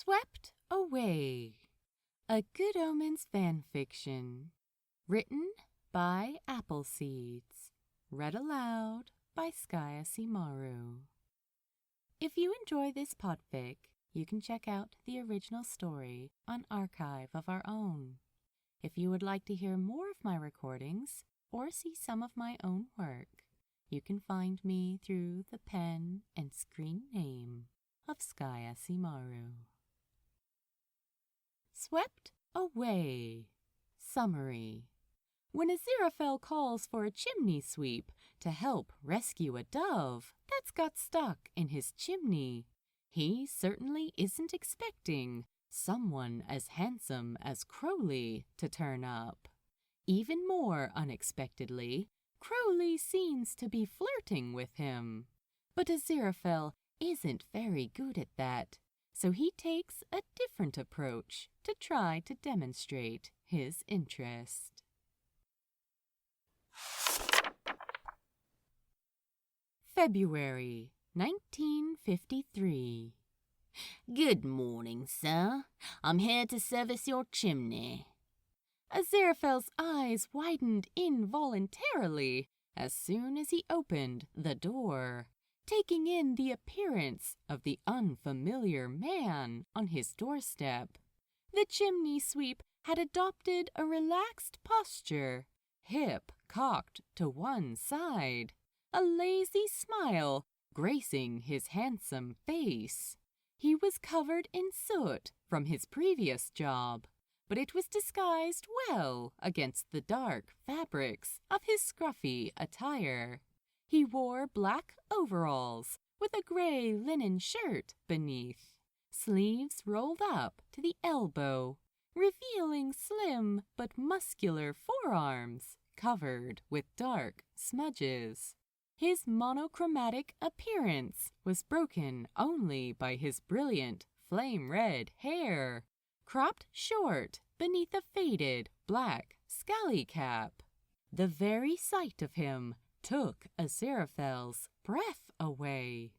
Swept Away, a Good Omens fanfiction, written by AppleSeeds, read aloud by SkyAsimaru. If you enjoy this podfic, you can check out the original story on Archive of Our Own. If you would like to hear more of my recordings or see some of my own work, you can find me through the pen and screen name of SkyAsimaru. Swept Away. Summary. When Aziraphale calls for a chimney sweep to help rescue a dove that's got stuck in his chimney, he certainly isn't expecting someone as handsome as Crowley to turn up. Even more unexpectedly, Crowley seems to be flirting with him. But Aziraphale isn't very good at that, so he takes a different approach to try to demonstrate his interest. February 1953. Good morning, sir. I'm here to service your chimney. Aziraphale's eyes widened involuntarily as soon as he opened the door, taking in the appearance of the unfamiliar man on his doorstep. The chimney sweep had adopted a relaxed posture, hip cocked to one side, a lazy smile gracing his handsome face. He was covered in soot from his previous job, but it was disguised well against the dark fabrics of his scruffy attire. He wore black overalls with a gray linen shirt beneath, sleeves rolled up to the elbow, revealing slim but muscular forearms covered with dark smudges. His monochromatic appearance was broken only by his brilliant flame-red hair, cropped short beneath a faded black scally cap. The very sight of him took Aziraphale's breath away.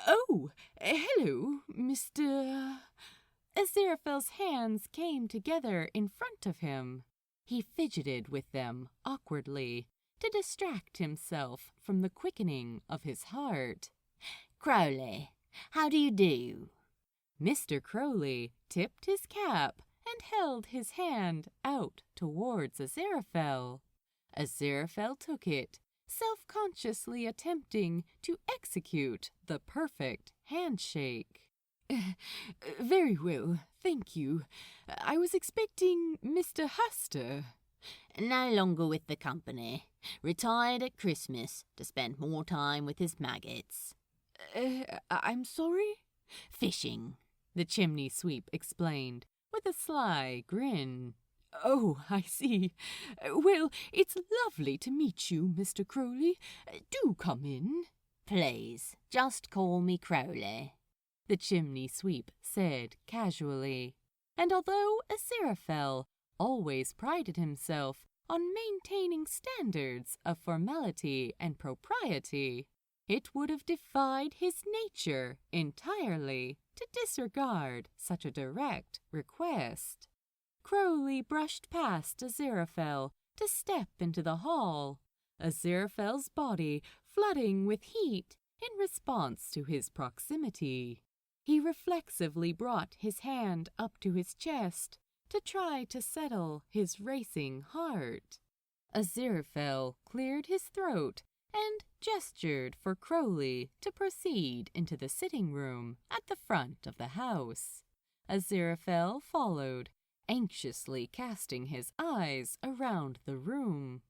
"Oh, hello, Mr.." Aziraphale's hands came together in front of him. He fidgeted with them awkwardly to distract himself from the quickening of his heart. Crowley, how do you do? Mr. Crowley tipped his cap and held his hand out towards Aziraphale. Aziraphale took it, self-consciously attempting to execute the perfect handshake. "Very well, thank you. I was expecting Mr. Huster." No longer with the company. Retired at Christmas to spend more time with his maggots. I'm sorry? Fishing, the chimney sweep explained with a sly grin. "Oh, I see. Well, it's lovely to meet you, Mr. Crowley. Do come in." Please, just call me Crowley, the chimney sweep said casually. And although Aziraphale always prided himself on maintaining standards of formality and propriety, it would have defied his nature entirely to disregard such a direct request. Crowley brushed past Aziraphale to step into the hall, Aziraphale's body flooding with heat in response to his proximity. He reflexively brought his hand up to his chest to try to settle his racing heart. Aziraphale cleared his throat and gestured for Crowley to proceed into the sitting room at the front of the house. Aziraphale followed, anxiously casting his eyes around the room.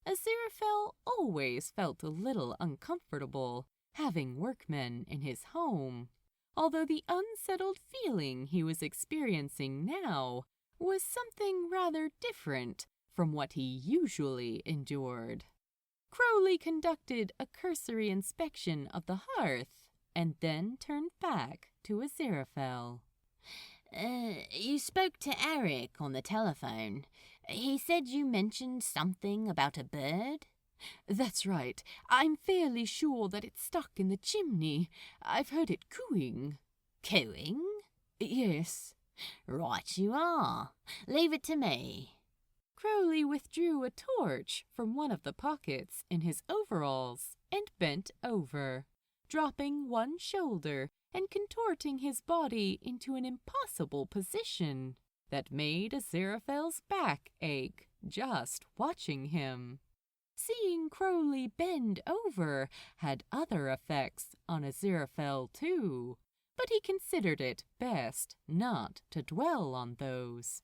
Aziraphale always felt a little uncomfortable having workmen in his home, although the unsettled feeling he was experiencing now was something rather different from what he usually endured. Crowley conducted a cursory inspection of the hearth and then turned back to Aziraphale. You spoke to Eric on the telephone. He said you mentioned something about a bird? That's right. I'm fairly sure that it's stuck in the chimney. I've heard it cooing. Cooing? Yes. Right you are. Leave it to me. Crowley withdrew a torch from one of the pockets in his overalls and bent over, dropping one shoulder and contorting his body into an impossible position that made Aziraphale's back ache just watching him. Seeing Crowley bend over had other effects on Aziraphale too, but he considered it best not to dwell on those.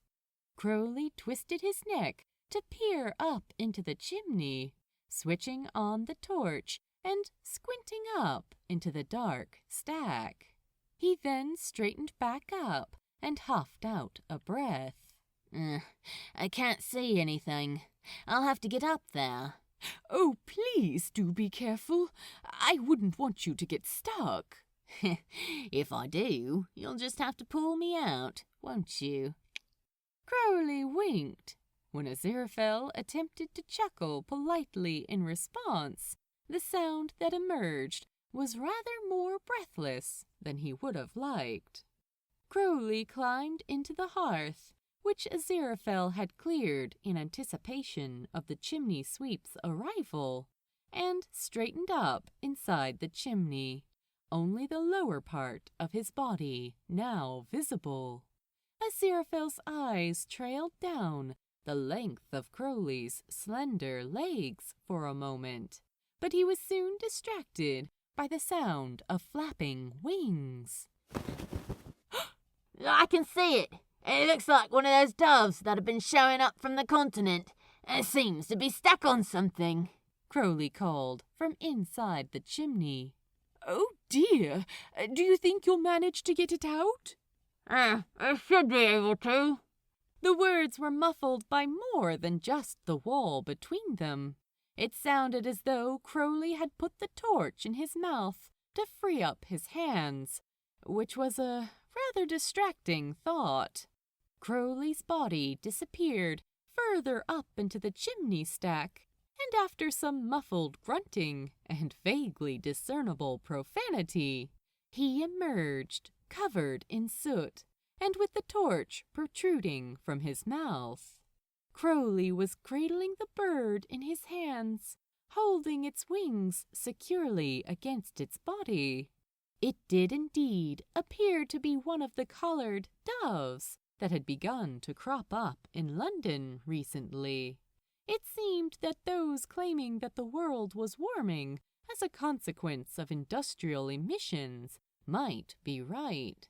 Crowley twisted his neck to peer up into the chimney, switching on the torch and squinting up into the dark stack. He then straightened back up and huffed out a breath. I can't see anything. I'll have to get up there. Oh, please do be careful. I wouldn't want you to get stuck. If I do, you'll just have to pull me out, won't you? Crowley winked. When Aziraphale attempted to chuckle politely in response, the sound that emerged was rather more breathless than he would have liked. Crowley climbed into the hearth, which Aziraphale had cleared in anticipation of the chimney sweep's arrival, and straightened up inside the chimney, only the lower part of his body now visible. Aziraphale's eyes trailed down the length of Crowley's slender legs for a moment, but he was soon distracted by the sound of flapping wings. I can see it. It looks like one of those doves that have been showing up from the continent. It seems to be stuck on something, Crowley called from inside the chimney. Oh dear, do you think you'll manage to get it out? I should be able to. The words were muffled by more than just the wall between them. It sounded as though Crowley had put the torch in his mouth to free up his hands, which was a rather distracting thought. Crowley's body disappeared further up into the chimney stack, and after some muffled grunting and vaguely discernible profanity, he emerged, covered in soot, and with the torch protruding from his mouth. Crowley was cradling the bird in his hands, holding its wings securely against its body. It did indeed appear to be one of the collared doves that had begun to crop up in London recently. It seemed that those claiming that the world was warming as a consequence of industrial emissions might be right.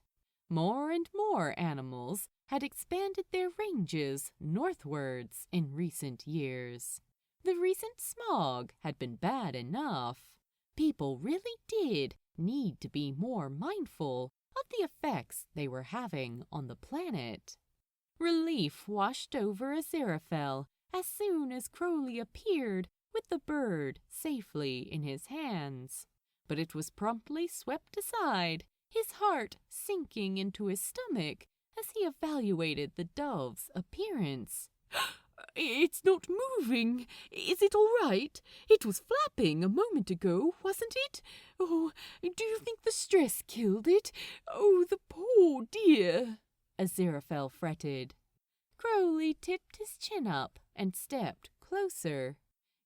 More and more animals had expanded their ranges northwards in recent years. The recent smog had been bad enough. People really did need to be more mindful of the effects they were having on the planet. Relief washed over Aziraphale as soon as Crowley appeared with the bird safely in his hands. But it was promptly swept aside, his heart sinking into his stomach as he evaluated the dove's appearance. It's not moving. Is it all right? It was flapping a moment ago, wasn't it? Oh, do you think the stress killed it? Oh, the poor dear, Aziraphale fretted. Crowley tipped his chin up and stepped closer.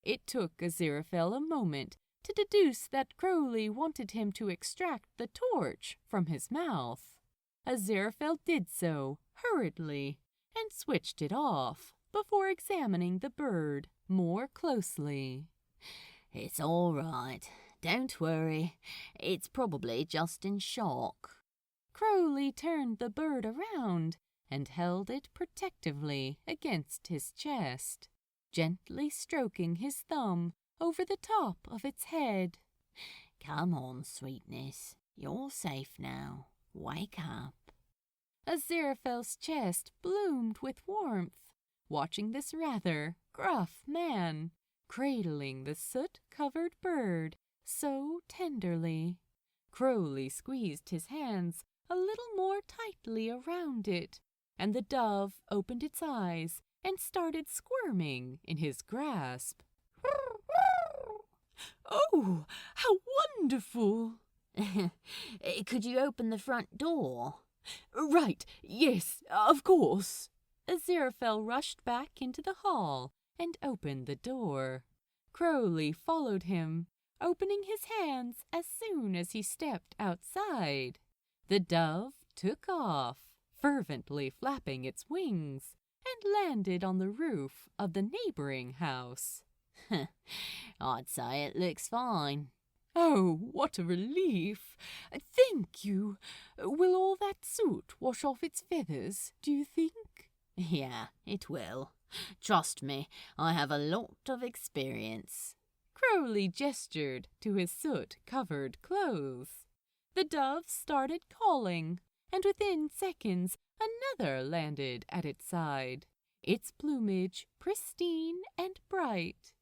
It took Aziraphale a moment to deduce that Crowley wanted him to extract the torch from his mouth. Aziraphale did so hurriedly and switched it off before examining the bird more closely. It's all right. Don't worry. It's probably just in shock. Crowley turned the bird around and held it protectively against his chest, gently stroking his thumb over the top of its head. Come on, sweetness. You're safe now. Wake up. Aziraphale's chest bloomed with warmth, watching this rather gruff man cradling the soot-covered bird so tenderly. Crowley squeezed his hands a little more tightly around it, and the dove opened its eyes and started squirming in his grasp. Oh, how wonderful! Could you open the front door? Right, yes, of course. Aziraphale rushed back into the hall and opened the door. Crowley followed him, opening his hands as soon as he stepped outside. The dove took off, fervently flapping its wings, and landed on the roof of the neighboring house. I'd say it looks fine. Oh, what a relief! Thank you. Will all that soot wash off its feathers, do you think? Yeah, it will. Trust me, I have a lot of experience. Crowley gestured to his soot-covered clothes. The dove started calling, and within seconds another landed at its side, its plumage pristine and bright.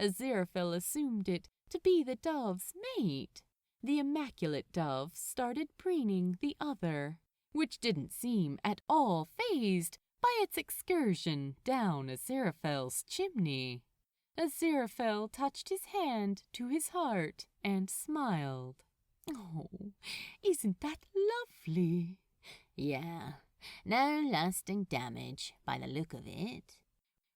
Aziraphale assumed it to be the dove's mate. The immaculate dove started preening the other, which didn't seem at all fazed by its excursion down Aziraphale's chimney. Aziraphale touched his hand to his heart and smiled. Oh, isn't that lovely? Yeah, no lasting damage by the look of it.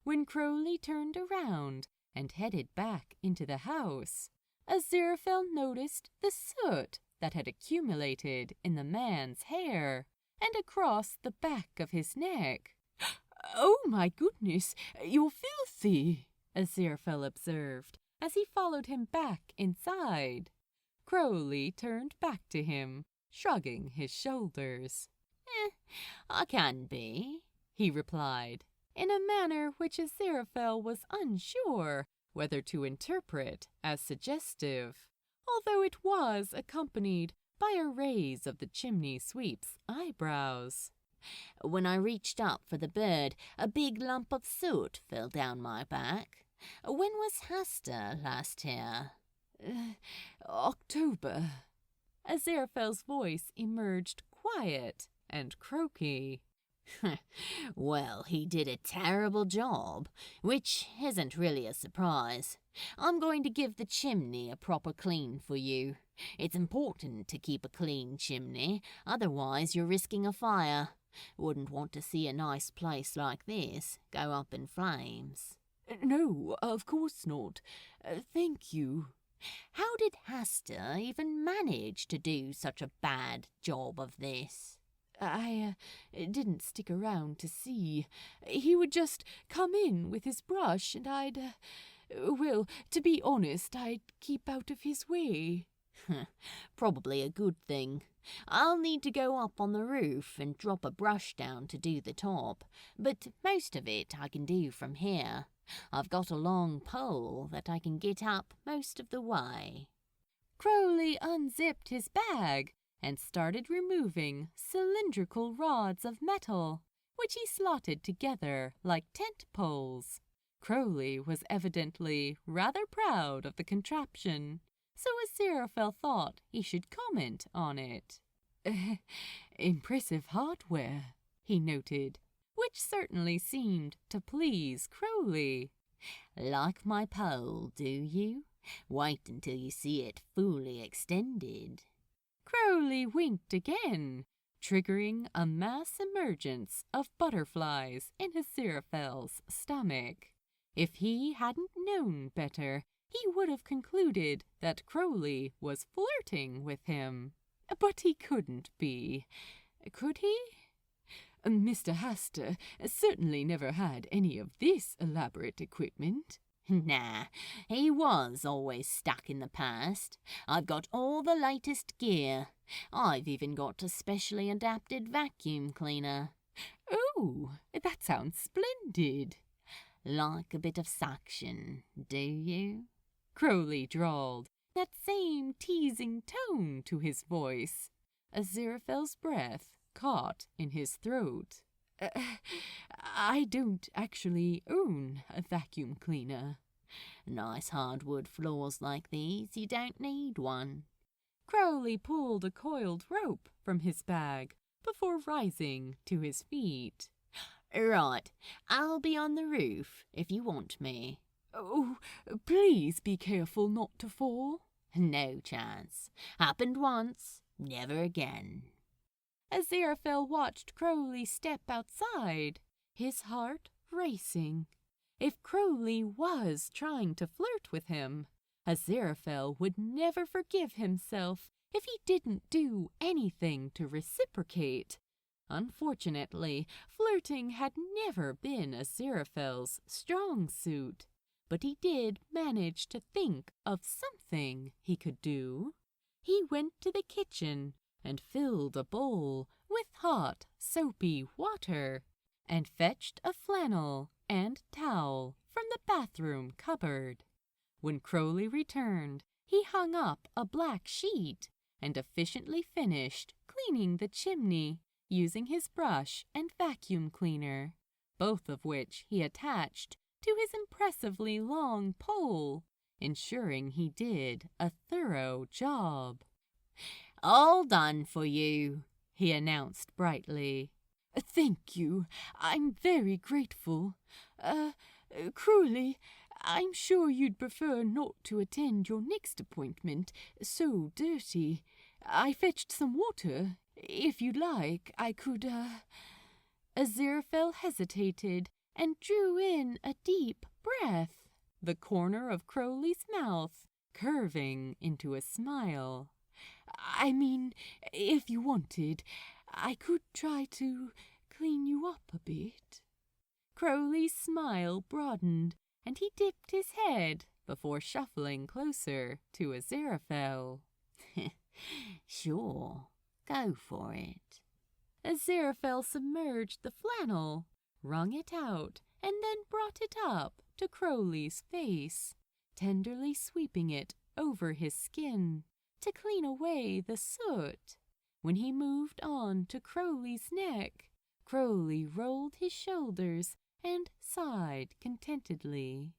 When Crowley turned around and headed back into the house, Aziraphale noticed the soot that had accumulated in the man's hair and across the back of his neck. Oh, my goodness, you're filthy, Aziraphale observed as he followed him back inside. Crowley turned back to him, shrugging his shoulders. I can be, he replied, in a manner which Aziraphale was unsure whether to interpret as suggestive, although it was accompanied by a raise of the chimney sweep's eyebrows. When I reached up for the bird, a big lump of soot fell down my back. When was Hasta last here? October. Aziraphale's voice emerged quiet and croaky. Well, he did a terrible job, which isn't really a surprise. I'm going to give the chimney a proper clean for you. It's important to keep a clean chimney, otherwise you're risking a fire. Wouldn't want to see a nice place like this go up in flames. No, of course not. Thank you. How did Hasta even manage to do such a bad job of this? I didn't stick around to see. He would just come in with his brush and well, to be honest, I'd keep out of his way. Probably a good thing. I'll need to go up on the roof and drop a brush down to do the top, but most of it I can do from here. I've got a long pole that I can get up most of the way. Crowley unzipped his bag and started removing cylindrical rods of metal, which he slotted together like tent poles. Crowley was evidently rather proud of the contraption, so Aziraphale thought he should comment on it. Impressive hardware, he noted, which certainly seemed to please Crowley. Like my pole, do you? Wait until you see it fully extended. Crowley winked again, triggering a mass emergence of butterflies in Aziraphale's stomach. If he hadn't known better, he would have concluded that Crowley was flirting with him. But he couldn't be. Could he? Mr. Hasta certainly never had any of this elaborate equipment. Nah, he was always stuck in the past. I've got all the latest gear. I've even got a specially adapted vacuum cleaner. Oh, that sounds splendid. Like a bit of suction, do you? Crowley drawled, that same teasing tone to his voice. Aziraphale's breath caught in his throat. I don't actually own a vacuum cleaner. Nice hardwood floors like these, you don't need one. Crowley pulled a coiled rope from his bag before rising to his feet. Right, I'll be on the roof if you want me. Oh, please be careful not to fall. No chance. Happened once, never again. Aziraphale watched Crowley step outside, his heart racing. If Crowley was trying to flirt with him, Aziraphale would never forgive himself if he didn't do anything to reciprocate. Unfortunately, flirting had never been Aziraphale's strong suit, but he did manage to think of something he could do. He went to the kitchen and filled a bowl with hot, soapy water, and fetched a flannel and towel from the bathroom cupboard. When Crowley returned, he hung up a black sheet and efficiently finished cleaning the chimney using his brush and vacuum cleaner, both of which he attached to his impressively long pole, ensuring he did a thorough job. "All done for you," he announced brightly. "Thank you. I'm very grateful. Crowley, I'm sure you'd prefer not to attend your next appointment so dirty. I fetched some water. If you'd like, I could, Aziraphale hesitated and drew in a deep breath, the corner of Crowley's mouth curving into a smile. I mean, if you wanted, I could try to clean you up a bit. Crowley's smile broadened, and he dipped his head before shuffling closer to Aziraphale. Sure, go for it. Aziraphale submerged the flannel, wrung it out, and then brought it up to Crowley's face, tenderly sweeping it over his skin to clean away the soot. When he moved on to Crowley's neck, Crowley rolled his shoulders and sighed contentedly.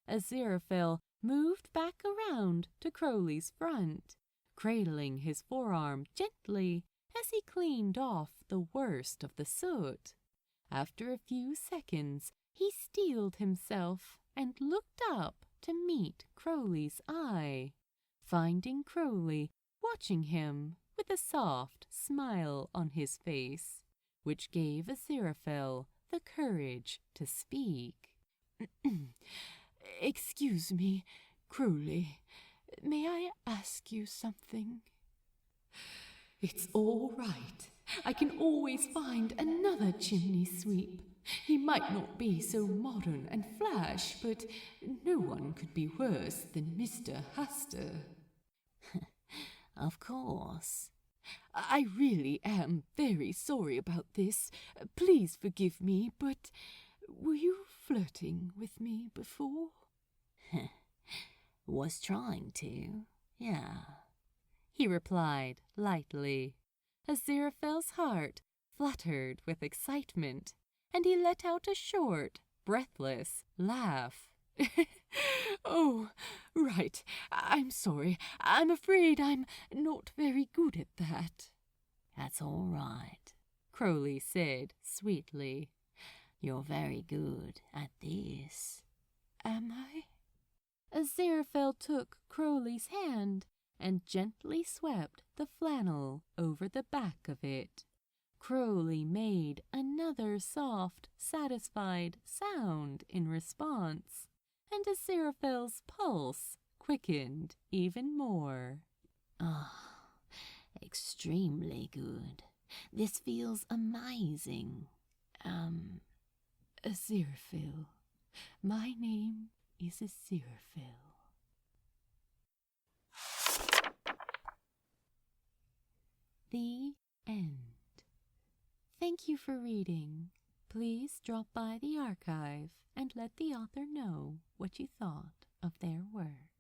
Aziraphale moved back around to Crowley's front, cradling his forearm gently as he cleaned off the worst of the soot. After a few seconds, he steeled himself and looked up to meet Crowley's eye, finding Crowley watching him with a soft smile on his face, which gave Aziraphale the courage to speak. "Excuse me, Crowley. May I ask you something?" "It's all right. I can always find another chimney sweep. He might not be so modern and flash, but no one could be worse than Mr. Huster." Of course. "I really am very sorry about this. Please forgive me, but were you flirting with me before?" Was trying to, yeah, he replied lightly. Aziraphale's heart fluttered with excitement, and he let out a short, breathless laugh. "Oh, right. I'm sorry. I'm afraid I'm not very good at that." "That's all right," Crowley said sweetly. "You're very good at this." "Am I?" Aziraphale took Crowley's hand and gently swept the flannel over the back of it. Crowley made another soft, satisfied sound in response, and Aziraphale's pulse quickened even more. "Oh, extremely good. This feels amazing. Aziraphale. My name is Aziraphale." The end. Thank you for reading. Please drop by the archive and let the author know what you thought of their work.